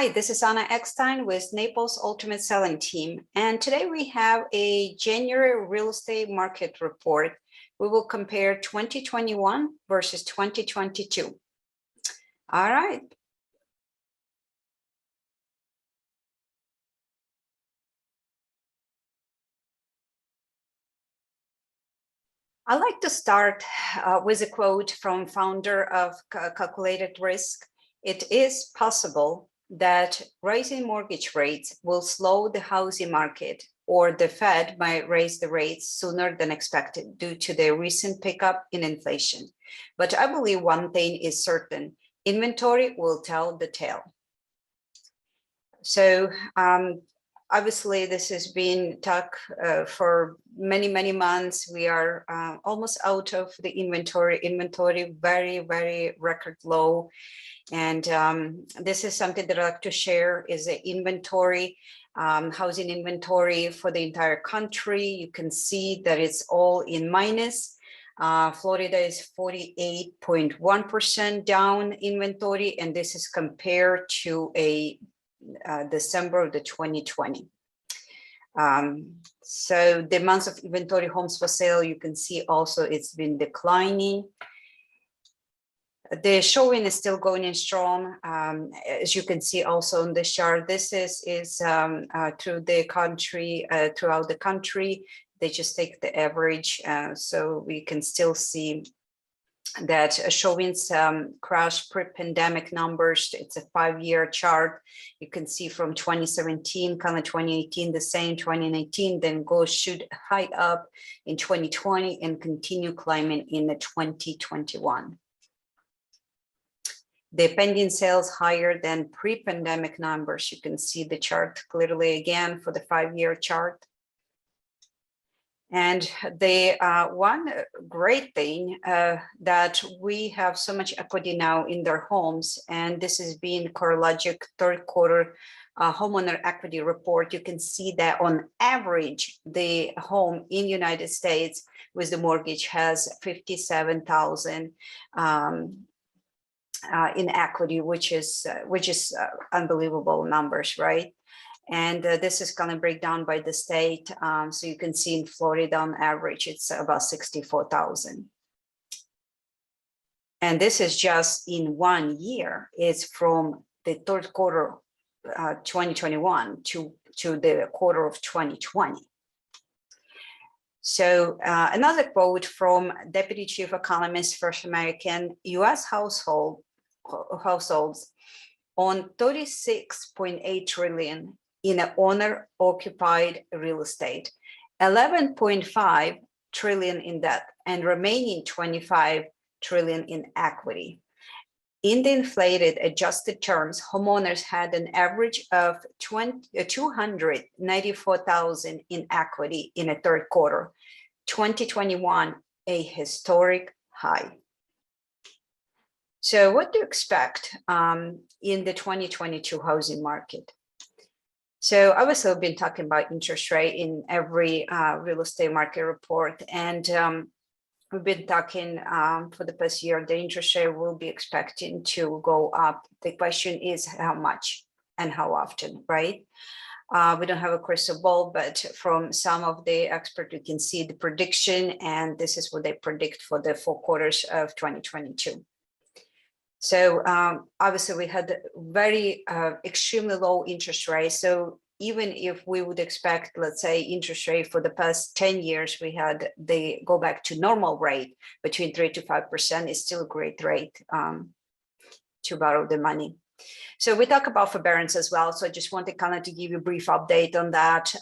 Hi, this is Eckstein with Naples Ultimate Selling Team, and today we have a January real estate market report. We will compare 2021 versus 2022. All right. I'd like to start with a quote from founder of Calculated Risk. It is possible that rising mortgage rates will slow the housing market, or the Fed might raise the rates sooner than expected due to the recent pickup in inflation. But I believe one thing is certain: inventory will tell the tale. So obviously, this has been talk for many months. We are almost out of the inventory very record low. And this is something that I'd like to share is the inventory, housing inventory for the entire country. You can see that it's all in minus. Florida is 48.1% down inventory, and this is compared to a December of the 2020. So the amounts of inventory homes for sale, you can see also it's been declining. The showing is still going in strong, as you can see also on this chart. This is through the country, throughout the country. They just take the average, so we can still see that showing some crash pre-pandemic numbers. It's a 5-year chart. You can see from 2017, kind of 2018, the same, 2019, then shoot high up in 2020 and continue climbing in the 2021. The pending sales higher than pre-pandemic numbers. You can see the chart clearly again for the 5-year chart. And the one great thing that we have so much equity now in their homes, and this is being CoreLogic third quarter homeowner equity report. You can see that on average, the home in United States with the mortgage has $57,000 in equity, which is unbelievable numbers, right? And this is going to break down by the state. So you can see in Florida on average, it's about $64,000. And this is just in 1 year. It's from the third quarter 2021 to the quarter of 2020. So another quote from Deputy Chief Economist, First American: U.S. households own $36.8 trillion in owner-occupied real estate, $11.5 trillion in debt, and remaining $25 trillion in equity. In the inflated adjusted terms, homeowners had an average of $294,000 in equity in the third quarter, 2021, a historic high. So what to expect in the 2022 housing market? So obviously, I've been talking about interest rate in every real estate market report, and we've been talking for the past year, the interest rate will be expecting to go up. The question is how much and how often, right? We don't have a crystal ball, but from some of the experts, we can see the prediction, and this is what they predict for the 4 quarters of 2022. So obviously, we had very extremely low interest rates. So even if we would expect, let's say, interest rate for the past 10 years, they go back to normal rate between 3 to 5%, is still a great rate to borrow the money. So we talk about forbearance as well. So I just wanted kind of to give you a brief update on that.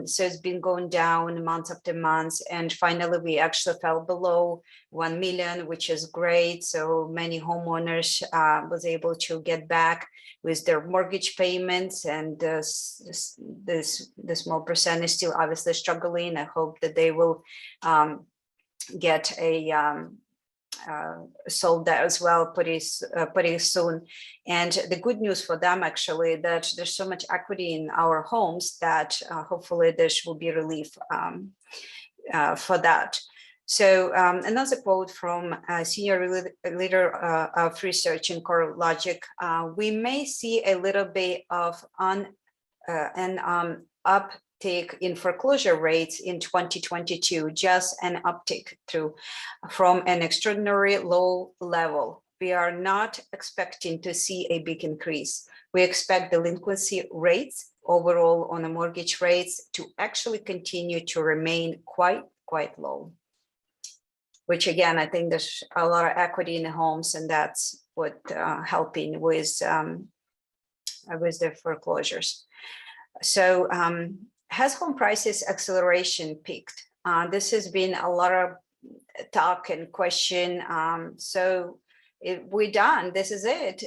So it's been going down month after month, and finally we actually fell below 1 million, which is great. So many homeowners was able to get back with their mortgage payments, and the small percentage still obviously struggling. I hope that they will get a sold that as well pretty soon. And the good news for them actually that there's so much equity in our homes that hopefully there will be relief for that. So another quote from a senior leader of research in CoreLogic: we may see a little bit of an uptick in foreclosure rates in 2022, just an uptick from an extraordinary low level. We are not expecting to see a big increase. We expect delinquency rates overall on the mortgage rates to actually continue to remain quite low. Which again, I think there's a lot of equity in the homes, and that's what helping with the foreclosures. So has home prices acceleration peaked? This has been a lot of talk and question. So we're done. This is it.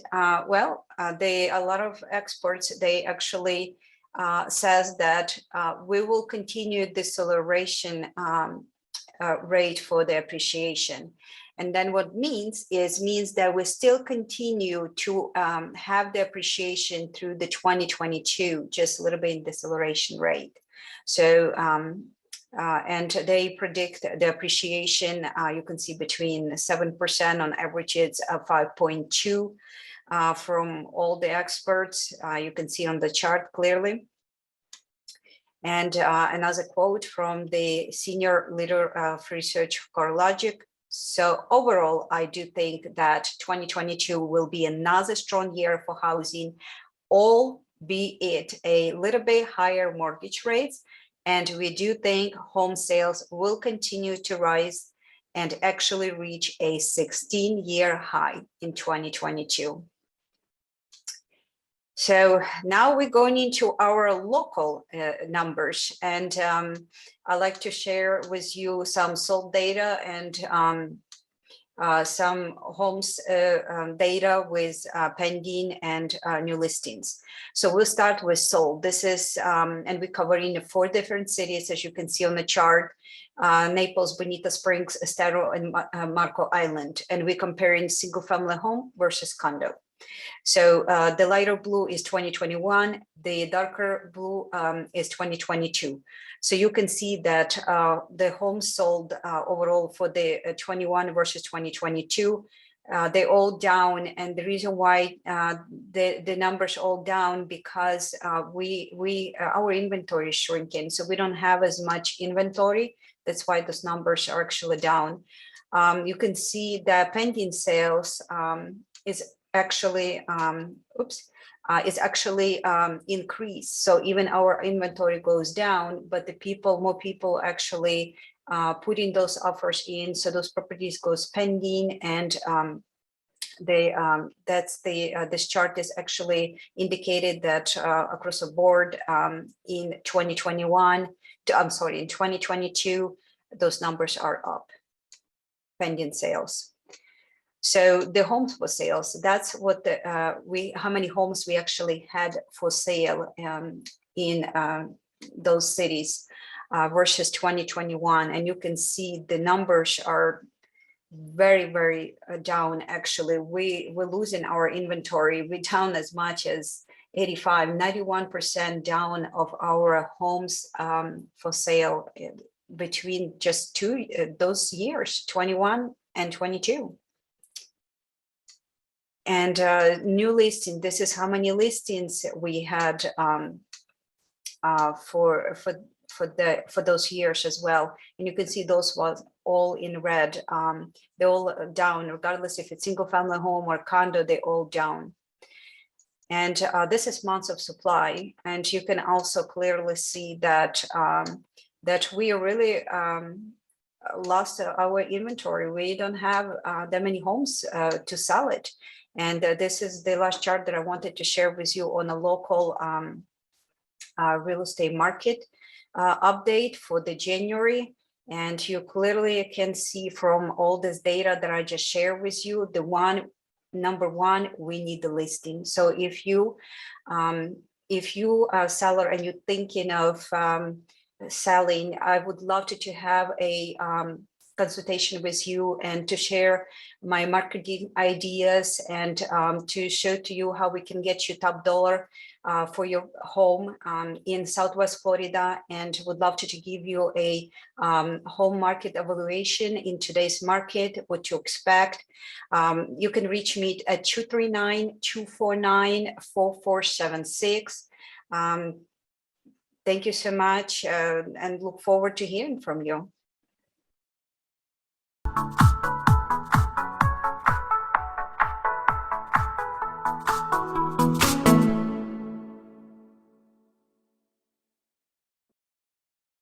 Well, a lot of experts, they actually says that we will continue deceleration rate for the appreciation. And then what means that we still continue to have the appreciation through the 2022, just a little bit in deceleration rate. So, and they predict the appreciation, you can see between 7% on average, it's 5.2 from all the experts. You can see on the chart clearly. And another quote from the senior leader of research CoreLogic: so overall, I do think that 2022 will be another strong year for housing, albeit a little bit higher mortgage rates. And we do think home sales will continue to rise and actually reach a 16-year high in 2022. So now we're going into our local numbers, and I'd like to share with you some sold data and some homes data with pending and new listings. So we'll start with sold. This is, and we're covering 4 different cities, as you can see on the chart: Naples, Bonita Springs, Estero and Marco Island. And we're comparing single family home versus condo. So the lighter blue is 2021, the darker blue is 2022. So you can see that the homes sold overall for the 21 versus 2022, they're all down. And the reason why the numbers all down, because our inventory is shrinking. So we don't have as much inventory. That's why those numbers are actually down. You can see that pending sales is actually increased. So even our inventory goes down, but more people actually putting those offers in. So those properties goes pending, and this chart is actually indicated that across the board in 2022, those numbers are up, pending sales. So the homes for sales, that's what how many homes we actually had for sale in those cities versus 2021. And you can see the numbers are very down. Actually, we're losing our inventory. We're down as much as 91% down of our homes for sale between just those years, 21 and 22. And new listing, this is how many listings we had for those years as well. And you can see those was all in red. They're all down, regardless if it's single family home or condo, they're all down. And this is months of supply. And you can also clearly see that that we really lost our inventory. We don't have that many homes to sell it. And this is the last chart that I wanted to share with you on a local real estate market update for the January. And you clearly can see from all this data that I just shared with you, number one, we need the listing. So if you are a seller and you're thinking of selling, I would love to have a consultation with you and to share my marketing ideas and to show to you how we can get you top dollar for your home in Southwest Florida, and would love to give you a home market evaluation in today's market, what to expect. You can reach me at 239-249-4476. Thank you so much and look forward to hearing from you.